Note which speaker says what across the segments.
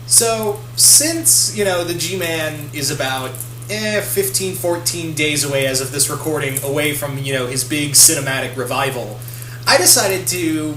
Speaker 1: So, since, the G-Man is about 15, 14 days away as of this recording, away from, his big cinematic revival, I decided to,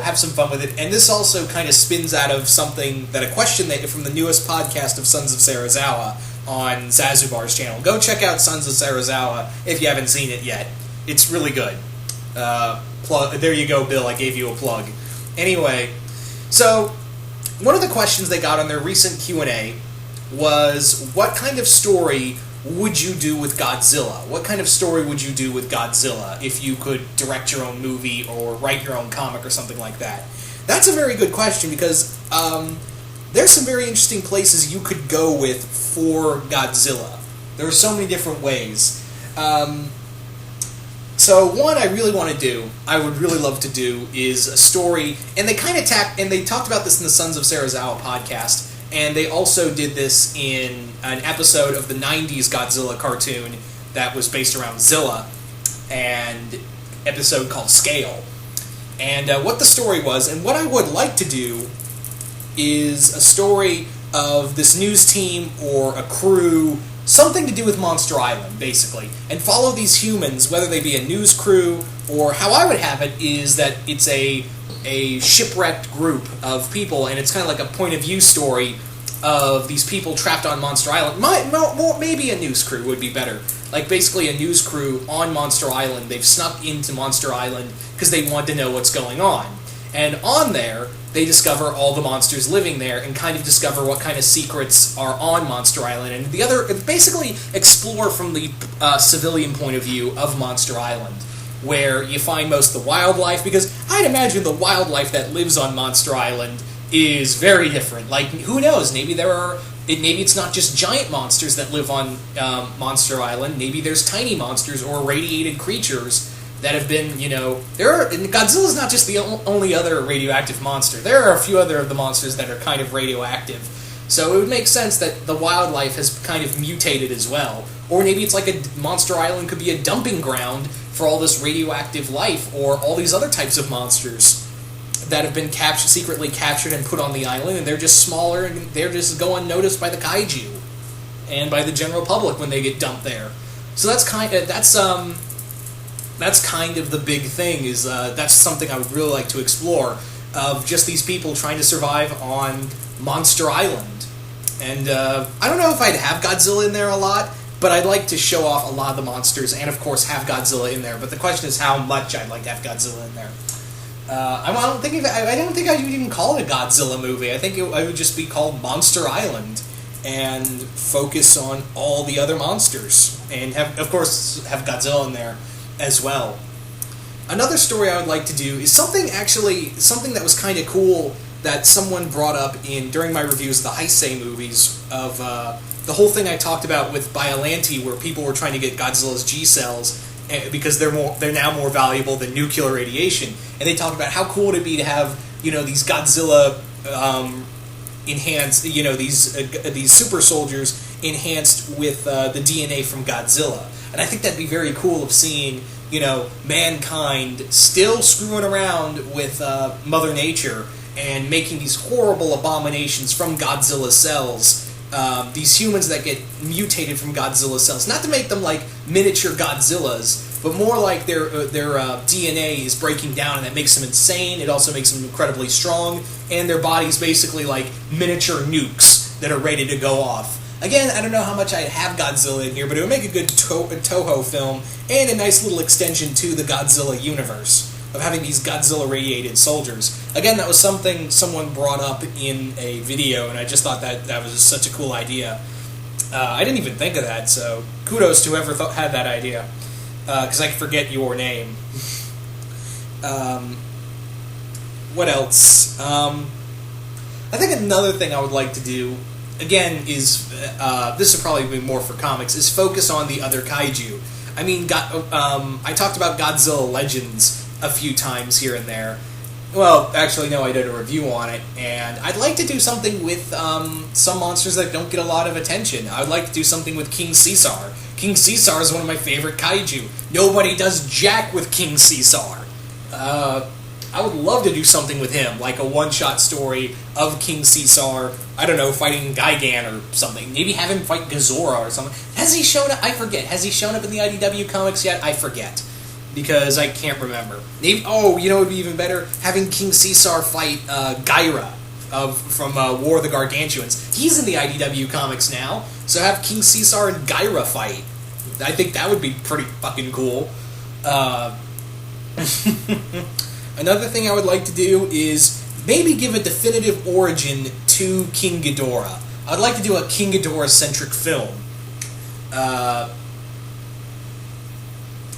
Speaker 1: have some fun with it, and this also kind of spins out of a question from the newest podcast of Sons of Sarazawa on Zazubar's channel. Go check out Sons of Sarazawa if you haven't seen it yet. It's really good. There you go, Bill, I gave you a plug. Anyway, so one of the questions they got on their recent Q&A was, what kind of story would you do with Godzilla? What kind of story would you do with Godzilla if you could direct your own movie or write your own comic or something like that? That's a very good question because there's some very interesting places you could go with for Godzilla. There are so many different ways. So one I would really love to do, is a story, and they kind of they talked about this in the Sons of Sarazawa podcast, and they also did this in an episode of the 90s Godzilla cartoon that was based around Zilla, and episode called Scale. And what the story was, and what I would like to do, is a story of this news team or a crew, something to do with Monster Island, basically, and follow these humans, whether they be a news crew, or how I would have it is that it's a shipwrecked group of people, and it's kind of like a point-of-view story of these people trapped on Monster Island. Maybe a news crew would be better. Like, basically a news crew on Monster Island. They've snuck into Monster Island because they want to know what's going on. And on there, they discover all the monsters living there and kind of discover what kind of secrets are on Monster Island. And the other, basically explore from the civilian point of view of Monster Island, where you find most of the wildlife, because I'd imagine the wildlife that lives on Monster Island is very different. Like, who knows, maybe it's not just giant monsters that live on Monster Island, maybe there's tiny monsters or radiated creatures that have been, Godzilla's not just the only other radioactive monster. There are a few other of the monsters that are kind of radioactive. So it would make sense that the wildlife has kind of mutated as well. Or maybe it's like Monster Island could be a dumping ground for all this radioactive life, or all these other types of monsters that have been secretly captured and put on the island, and they're just smaller, and they're just go unnoticed by the kaiju and by the general public when they get dumped there. So that's kind of the big thing. That's something I would really like to explore, of just these people trying to survive on Monster Island. And I don't know if I'd have Godzilla in there a lot, but I'd like to show off a lot of the monsters, and of course have Godzilla in there. But the question is how much I'd like to have Godzilla in there. I don't think I would even call it a Godzilla movie. I think it would just be called Monster Island, and focus on all the other monsters, and of course have Godzilla in there as well. Another story I would like to do is something that was kind of cool that someone brought up during my reviews of the Heisei movies, of the whole thing I talked about with Biollante, where people were trying to get Godzilla's G-cells because they're now more valuable than nuclear radiation, and they talked about how cool it'd be to have these Godzilla enhanced, these super soldiers enhanced with the DNA from Godzilla. And I think that'd be very cool of seeing, mankind still screwing around with Mother Nature and making these horrible abominations from Godzilla cells. These humans that get mutated from Godzilla cells. Not to make them like miniature Godzillas, but more like their DNA is breaking down, and that makes them insane. It also makes them incredibly strong, and their body's basically like miniature nukes that are ready to go off. Again, I don't know how much I'd have Godzilla in here, but it would make a good Toho film, and a nice little extension to the Godzilla universe, of having these Godzilla-radiated soldiers. Again, that was something someone brought up in a video, and I just thought that was such a cool idea. I didn't even think of that, so kudos to whoever had that idea, because I forget your name. What else? I think another thing I would like to do, again, is, this would probably be more for comics, is focus on the other kaiju. I mean, I talked about Godzilla Legends a few times here and there. Well, actually, no, I did a review on it, and I'd like to do something with some monsters that don't get a lot of attention. I would like to do something with King Caesar. King Caesar is one of my favorite kaiju. Nobody does jack with King Caesar. I would love to do something with him, like a one-shot story of King Caesar, I don't know, fighting Gigan or something. Maybe have him fight Gazora or something. Has he shown up? I forget. Has he shown up in the IDW comics yet? I forget. Because I can't remember. Maybe, oh, you know what would be even better? Having King Caesar fight Gyra from War of the Gargantuans. He's in the IDW comics now, so have King Caesar and Gyra fight. I think that would be pretty fucking cool. Another thing I would like to do is maybe give a definitive origin to King Ghidorah. I'd like to do a King Ghidorah-centric film. I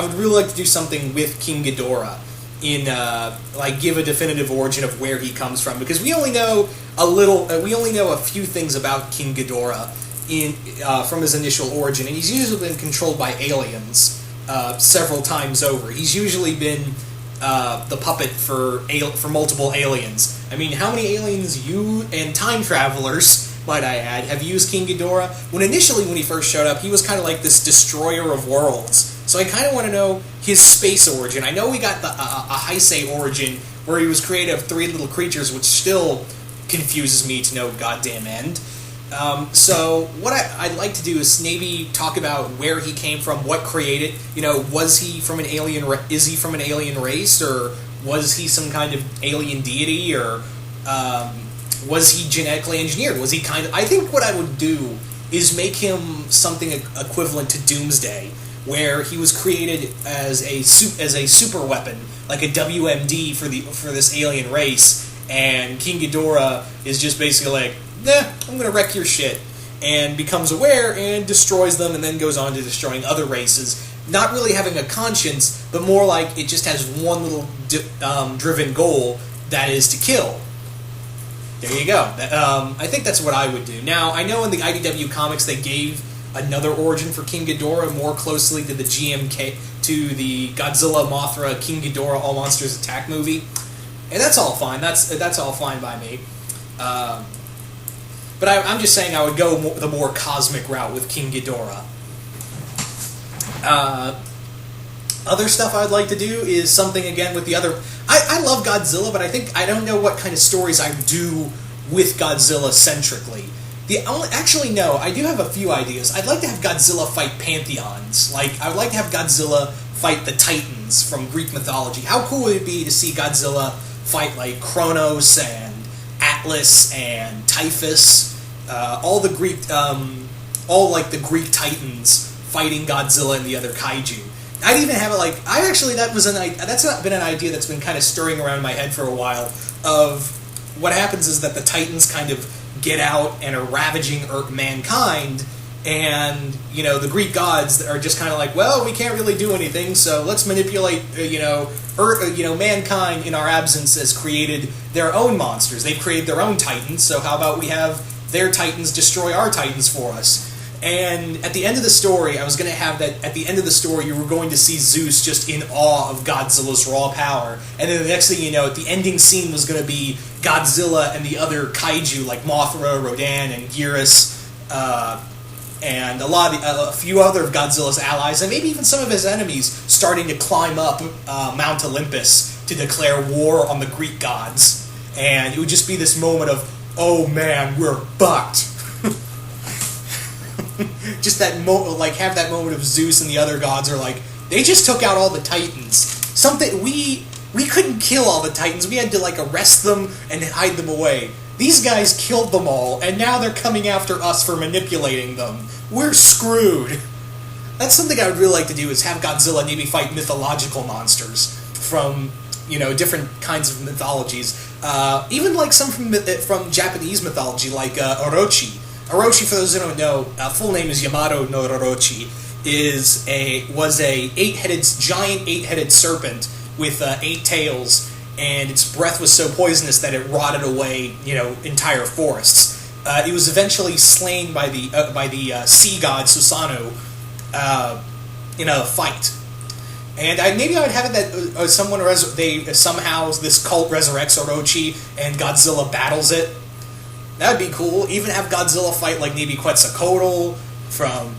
Speaker 1: would really like to do something with King Ghidorah in, like, give a definitive origin of where he comes from, because we only know a few things about King Ghidorah from his initial origin, and he's usually been controlled by aliens several times over. He's usually been the puppet for multiple aliens. I mean, how many aliens you and time travelers, might I add, have used King Ghidorah? When he first showed up, he was kind of like this destroyer of worlds. So I kind of want to know his space origin. I know we got the a Heisei origin, where he was created of three little creatures, which still confuses me to no goddamn end. So what I'd like to do is maybe talk about where he came from, what created. You know, was he from an alien? Is he from an alien race, or was he some kind of alien deity, or was he genetically engineered? Was he kind of? I think what I would do is make him something equivalent to Doomsday, where he was created as a super weapon, like a WMD for this alien race, and King Ghidorah is just basically like, nah, I'm gonna wreck your shit, and becomes aware and destroys them, and then goes on to destroying other races, not really having a conscience, but more like it just has one little driven goal, that is to kill. There you go. I think that's what I would do. Now, I know in the IDW comics they gave another origin for King Ghidorah more closely to the the Godzilla, Mothra, King Ghidorah, All Monsters Attack movie, and that's all fine. That's all fine by me. But I'm just saying I would go the more cosmic route with King Ghidorah. Other stuff I'd like to do is something again with the other. I love Godzilla, but I don't know what kind of stories I would do with Godzilla centrically. Actually, no, I do have a few ideas. I'd like to have Godzilla fight pantheons. Like, I would like to have Godzilla fight the Titans from Greek mythology. How cool would it be to see Godzilla fight, like, Kronos and Atlas and Typhus, all the Greek Titans fighting Godzilla and the other kaiju. I'd even have it like, that's not been an idea that's been kind of stirring around my head for a while, of what happens is that the Titans kind of get out and are ravaging mankind, and, you know, the Greek gods are just kind of like, well, we can't really do anything, so let's manipulate, mankind in our absence has created their own monsters. They've created their own Titans, so how about we have their Titans destroy our Titans for us? And at the end of the story, I was going to have that, at the end of the story, you were going to see Zeus just in awe of Godzilla's raw power. And then the next thing you know, the ending scene was going to be Godzilla and the other kaiju, like Mothra, Rodan, and Gearus, and a few other of Godzilla's allies, and maybe even some of his enemies, starting to climb up Mount Olympus to declare war on the Greek gods. And it would just be this moment of, oh man, we're fucked. Just that have that moment of Zeus and the other gods are like, they just took out all the Titans. Something we couldn't kill all the Titans. We had to like arrest them and hide them away. These guys killed them all, and now they're coming after us for manipulating them. We're screwed. That's something I would really like to do, is have Godzilla maybe fight mythological monsters from, different kinds of mythologies. Even like some from Japanese mythology, like Orochi. Orochi, for those who don't know, full name is Yamato no Orochi, was a giant eight-headed serpent with 8 tails, and its breath was so poisonous that it rotted away, entire forests. It was eventually slain by the sea god Susanoo in a fight. And maybe I would have it that somehow this cult resurrects Orochi and Godzilla battles it. That would be cool. Even have Godzilla fight like maybe Quetzalcoatl from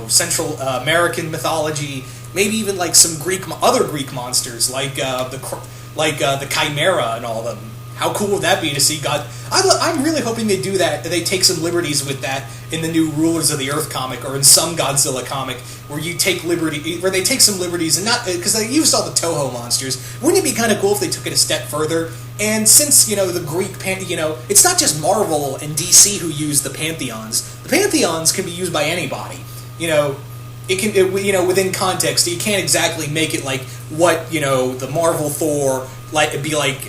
Speaker 1: Central American mythology, maybe even like some other Greek monsters, like the Chimera and all of them. How cool would that be to see God? I'm really hoping they do that. They take some liberties with that in the new Rulers of the Earth comic, or in some Godzilla comic, where they take some liberties, and not because they used all the Toho monsters. Wouldn't it be kind of cool if they took it a step further? And since the Greek it's not just Marvel and DC who use the pantheons. The pantheons can be used by anybody. It can within context. You can't exactly make it like what the Marvel Thor like. It'd be like.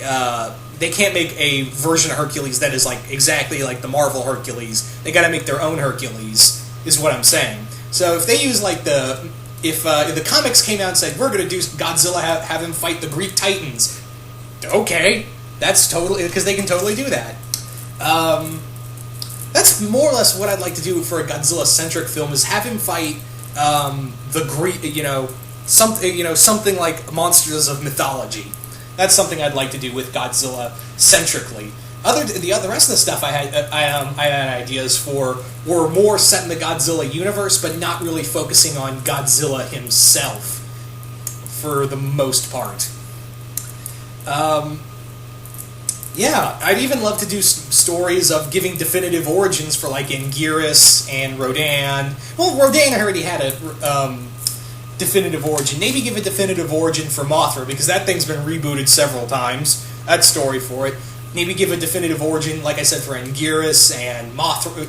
Speaker 1: They can't make a version of Hercules that is like exactly like the Marvel Hercules. They got to make their own Hercules, is what I'm saying. So if they use like if the comics came out and said we're going to do Godzilla, have him fight the Greek Titans, okay, that's totally, because they can totally do that. That's more or less what I'd like to do for a Godzilla-centric film, is have him fight the Greek, something like monsters of mythology. That's something I'd like to do with Godzilla centrically. The rest of the stuff I had ideas for were more set in the Godzilla universe, but not really focusing on Godzilla himself for the most part. I'd even love to do stories of giving definitive origins for like Anguirus and Rodan. Well, Rodan already had a definitive origin. Maybe give a definitive origin for Mothra, because that thing's been rebooted several times. That's story for it. Maybe give a definitive origin, like I said, for Anguirus and Mothra,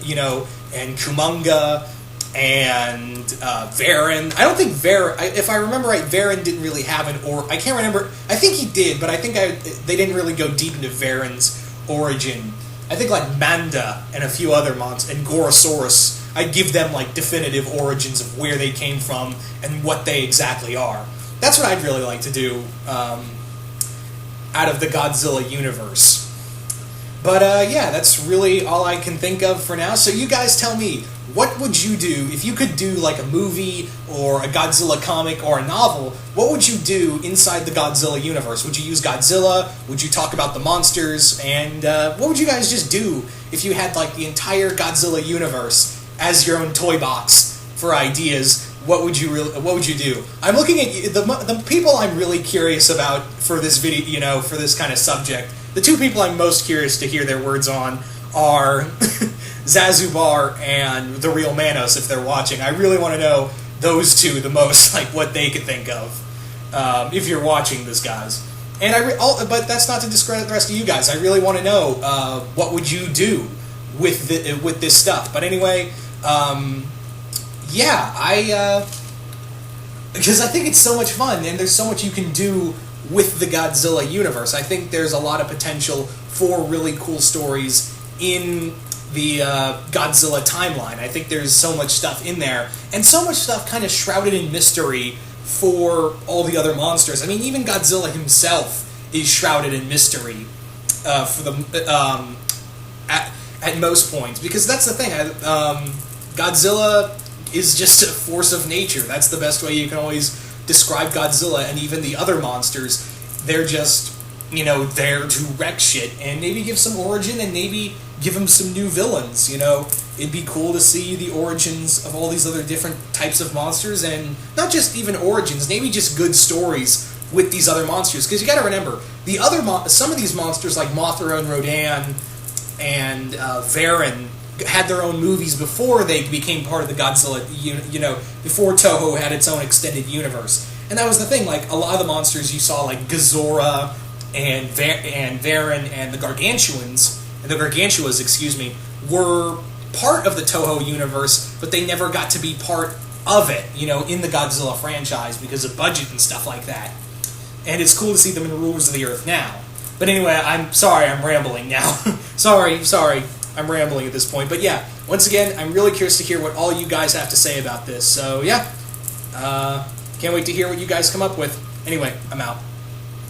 Speaker 1: and Kumonga and Varan. I don't think if I remember right, Varan didn't really have I can't remember. I think he did, but I think they didn't really go deep into Varan's origin. I think like Manda and a few other monsters, and Gorosaurus, I'd give them like definitive origins of where they came from and what they exactly are. That's what I'd really like to do out of the Godzilla universe. But that's really all I can think of for now. So you guys tell me, what would you do if you could do like a movie or a Godzilla comic or a novel? What would you do inside the Godzilla universe? Would you use Godzilla? Would you talk about the monsters? And what would you guys just do if you had like the entire Godzilla universe as your own toy box for ideas? What would you do? I'm looking at the people I'm really curious about for this video, for this kind of subject. The two people I'm most curious to hear their words on are Zazubar and the real Manos, if they're watching. I really want to know those two the most, like what they could think of, if you're watching this, guys. And but that's not to discredit the rest of you guys. I really want to know what would you do with this stuff. But anyway, because I think it's so much fun, and there's so much you can do with the Godzilla universe. I think there's a lot of potential for really cool stories in the Godzilla timeline. I think there's so much stuff in there, and so much stuff kind of shrouded in mystery for all the other monsters. I mean, even Godzilla himself is shrouded in mystery for the at most points, because that's the thing. Godzilla is just a force of nature. That's the best way you can always describe Godzilla, and even the other monsters. They're just, there to wreck shit, and maybe give some origin, and maybe give them some new villains. It'd be cool to see the origins of all these other different types of monsters, and not just even origins, maybe just good stories with these other monsters. Because you got to remember, some of these monsters like Mothra and Rodan and Varan had their own movies before they became part of the Godzilla, before Toho had its own extended universe. And that was the thing, like, a lot of the monsters you saw, like Gazora and Varan and the Gargantuans, were part of the Toho universe, but they never got to be part of it, in the Godzilla franchise because of budget and stuff like that. And it's cool to see them in Rulers of the Earth now. But anyway, I'm sorry, I'm rambling now. sorry, I'm rambling at this point. But yeah, once again, I'm really curious to hear what all you guys have to say about this. So yeah, can't wait to hear what you guys come up with. Anyway, I'm out.